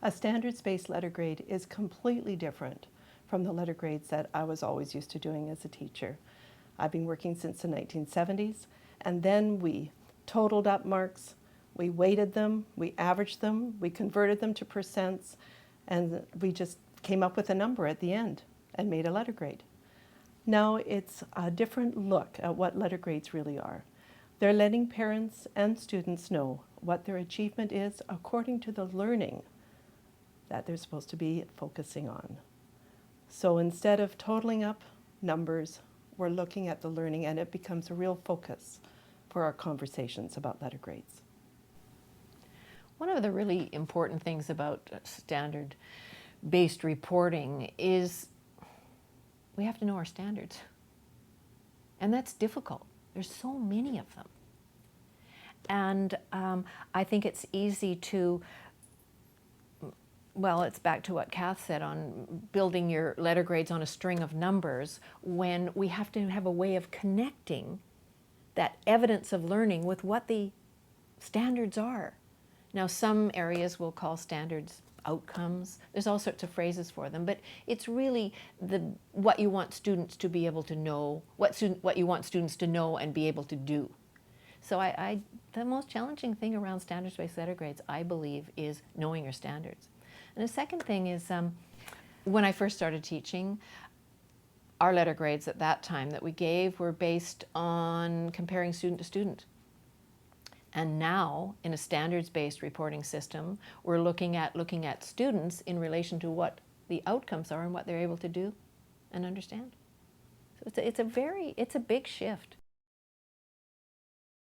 A standards-based letter grade is completely different from the letter grades that I was always used to doing as a teacher. I've been working since the 1970s, and then we totaled up marks, we weighted them, we averaged them, we converted them to percents, and we just came up with a number at the end and made a letter grade. Now it's a different look at what letter grades really are. They're letting parents and students know what their achievement is according to the learning that they're supposed to be focusing on. So instead of totaling up numbers, we're looking at the learning, and it becomes a real focus for our conversations about letter grades. One of the really important things about standard-based reporting is we have to know our standards. And that's difficult. There's so many of them. And I think it's easy to, well, it's back to what Kath said on building your letter grades on a string of numbers, when we have to have a way of connecting that evidence of learning with what the standards are. Now, some areas we'll call standards outcomes. There's all sorts of phrases for them, but it's really what you want students to be able to know, what you want students to know and be able to do. So the most challenging thing around standards-based letter grades, I believe, is knowing your standards. And the second thing is, when I first started teaching, our letter grades at that time that we gave were based on comparing student to student. And now, in a standards-based reporting system, we're looking at students in relation to what the outcomes are and what they're able to do and understand. So it's a big shift.